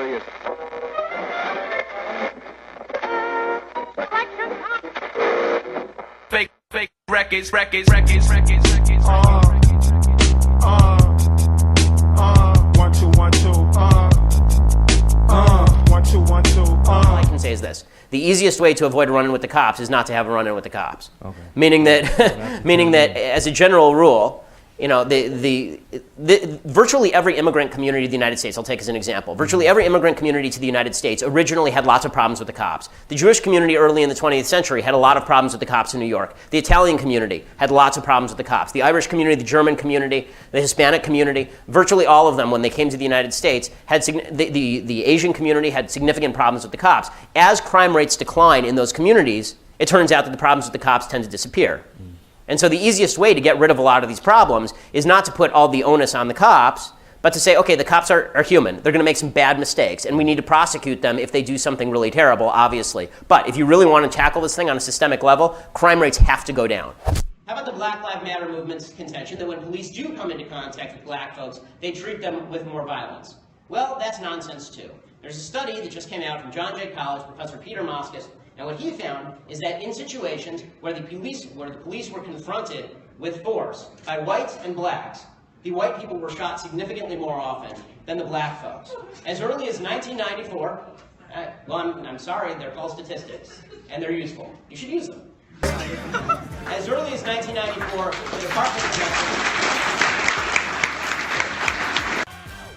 serious. Fake records. 1 2 1 2 All I can say is this: the easiest way to avoid running with the cops is not to have a run-in with the cops. Okay. Meaning that, meaning that, as a general rule, you know, the virtually every immigrant community to the United States, I'll take as an example, virtually every immigrant community to the United States originally had lots of problems with the cops. The Jewish community early in the 20th century had a lot of problems with the cops in New York. The Italian community had lots of problems with the cops. The Irish community, the German community, the Hispanic community, virtually all of them, when they came to the United States, had the Asian community had significant problems with the cops. As crime rates decline in those communities, it turns out that the problems with the cops tend to disappear. And so the easiest way to get rid of a lot of these problems is not to put all the onus on the cops, but to say, okay, the cops are human. They're going to make some bad mistakes, and we need to prosecute them if they do something really terrible, obviously. But if you really want to tackle this thing on a systemic level, crime rates have to go down. How about the Black Lives Matter movement's contention that when police do come into contact with black folks, they treat them with more violence? Well, that's nonsense, too. There's a study that just came out from John Jay College, Professor Peter Moskos, and what he found is that in situations where the police were confronted with force by whites and blacks, the white people were shot significantly more often than the black folks. As early as 1994, well, I'm sorry, they're called statistics, and they're useful. You should use them. As early as 1994, the Department of Justice...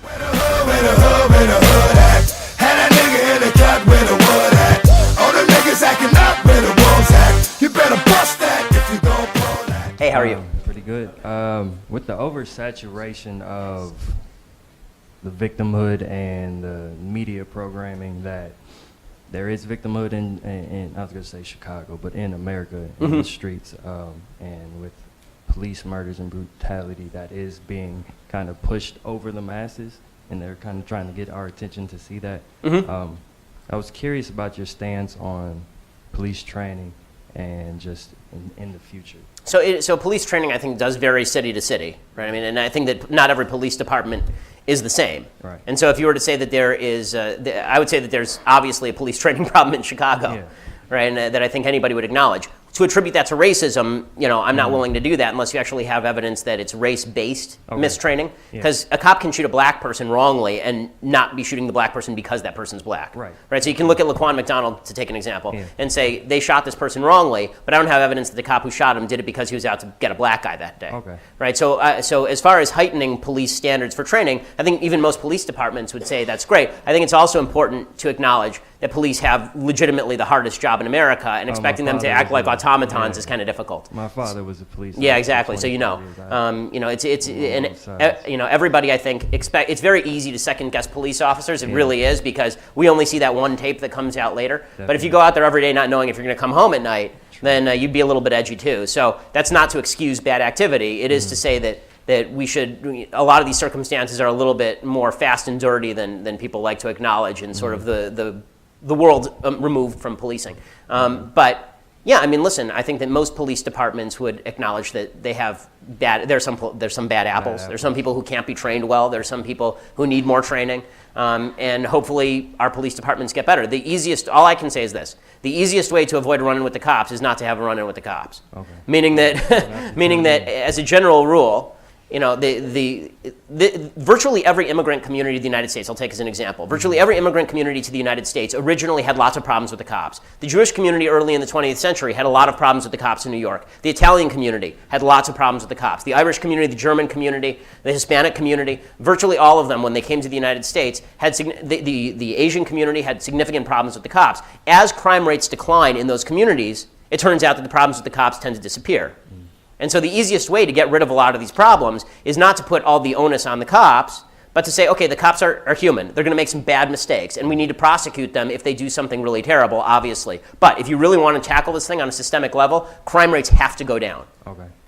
Where the hood at? Had a nigga in the cut where the wood at. All the niggas acting up where the wolves at. You better bust that if you don't pull that. Hey, how are you? Pretty good. With the oversaturation of the victimhood and the media programming that there is victimhood in I was going to say Chicago, but in America, in the streets, and with police murders and brutality that is being kind of pushed over the masses, and they're kind of trying to get our attention to see that. I was curious about your stance on police training and just in the future. So police training, I think, does vary city to city, right? I mean, and I think that not every police department is the same. Right. And so if you were to say that there is, I would say that there's obviously a police training problem in Chicago, Yeah. right? And that I think anybody would acknowledge. To attribute that to racism, you know, I'm not willing to do that unless you actually have evidence that it's race-based mistraining. Because a cop can shoot a black person wrongly and not be shooting the black person because that person's black. Right. So you can look at Laquan McDonald, to take an example, and say they shot this person wrongly, but I don't have evidence that the cop who shot him did it because he was out to get a black guy that day. Right. So as far as heightening police standards for training, I think even most police departments would say that's great. I think it's also important to acknowledge that police have legitimately the hardest job in America, and expecting them to act like automatons is kind of difficult. My father was a police officer. Yeah, exactly. So you know, everybody I think it's very easy to second guess police officers. It really is, because we only see that one tape that comes out later. Definitely. But if you go out there every day not knowing if you're going to come home at night, then you'd be a little bit edgy too. So that's not to excuse bad activity. It is to say that we should, a lot of these circumstances are a little bit more fast and dirty than people like to acknowledge in sort of the world removed from policing. But yeah, I mean, listen, I think that most police departments would acknowledge that they have there's some bad apples. There's some people who can't be trained well. There's some people who need more training. And hopefully our police departments get better. All I can say is this: the easiest way to avoid running with the cops is not to have a run-in with the cops. Meaning that, as a general rule, you know, virtually every immigrant community to the United States, I'll take as an example, virtually every immigrant community to the United States originally had lots of problems with the cops. The Jewish community early in the 20th century had a lot of problems with the cops in New York. The Italian community had lots of problems with the cops. The Irish community, the German community, the Hispanic community, virtually all of them, when they came to the United States, had the Asian community had significant problems with the cops. As crime rates decline in those communities, it turns out that the problems with the cops tend to disappear. And so the easiest way to get rid of a lot of these problems is not to put all the onus on the cops, but to say, okay, the cops are human. They're going to make some bad mistakes, and we need to prosecute them if they do something really terrible, obviously. But if you really want to tackle this thing on a systemic level, crime rates have to go down.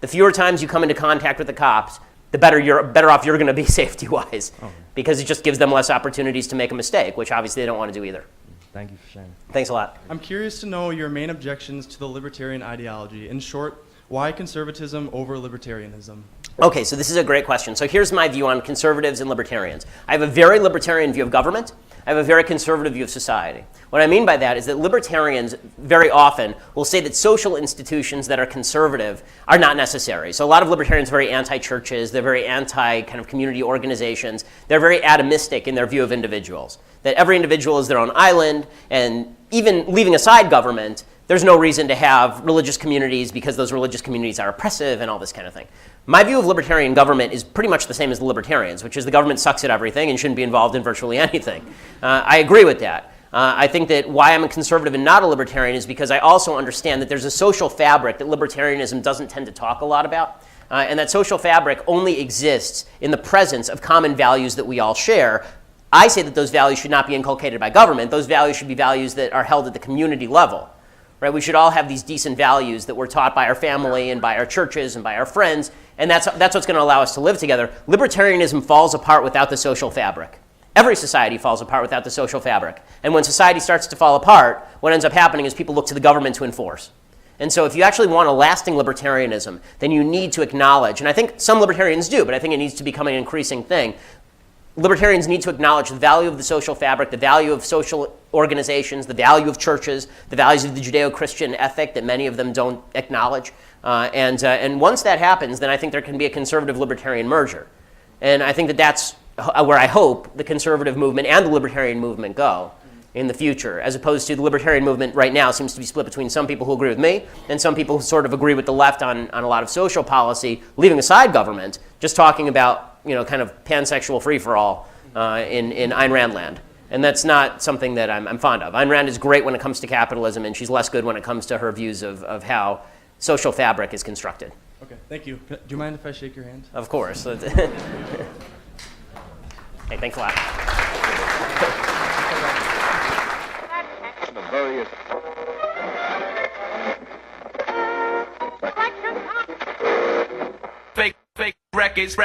The fewer times you come into contact with the cops, the better off you're going to be safety-wise, because it just gives them less opportunities to make a mistake, which obviously they don't want to do either. Thank you for sharing. Thanks a lot. I'm curious to know your main objections to the libertarian ideology. In short, why conservatism over libertarianism? Okay, so this is a great question. So here's my view on conservatives and libertarians. I have a very libertarian view of government. I have a very conservative view of society. What I mean by that is that libertarians very often will say that social institutions that are conservative are not necessary. So a lot of libertarians are very anti-churches, they're very anti-kind of community organizations, they're very atomistic in their view of individuals. That every individual is their own island, and even leaving aside government, there's no reason to have religious communities because those religious communities are oppressive and all this kind of thing. My view of libertarian government is pretty much the same as the libertarians, which is the government sucks at everything and shouldn't be involved in virtually anything. I agree with that. I think that why I'm a conservative and not a libertarian is because I also understand that there's a social fabric that libertarianism doesn't tend to talk a lot about. And that social fabric only exists in the presence of common values that we all share. I say that those values should not be inculcated by government. Those values should be values that are held at the community level. Right? We should all have these decent values that we're taught by our family and by our churches and by our friends, and that's what's going to allow us to live together. Libertarianism falls apart without the social fabric. Every society falls apart without the social fabric. And when society starts to fall apart, what ends up happening is people look to the government to enforce. And so if you actually want a lasting libertarianism, then you need to acknowledge, and I think some libertarians do, but I think it needs to become an increasing thing, libertarians need to acknowledge the value of the social fabric, the value of social organizations, the value of churches, the values of the Judeo-Christian ethic that many of them don't acknowledge. And once that happens, then I think there can be a conservative-libertarian merger. And I think that that's where I hope the conservative movement and the libertarian movement go in the future, as opposed to the libertarian movement right now seems to be split between some people who agree with me and some people who sort of agree with the left on a lot of social policy, leaving aside government, just talking about kind of pansexual free-for-all in Ayn Rand land. And that's not something that I'm fond of. Ayn Rand is great when it comes to capitalism, and she's less good when it comes to her views of how social fabric is constructed. Okay, thank you. Do you mind if I shake your hand? Of course. Hey, thanks a lot. Fake records.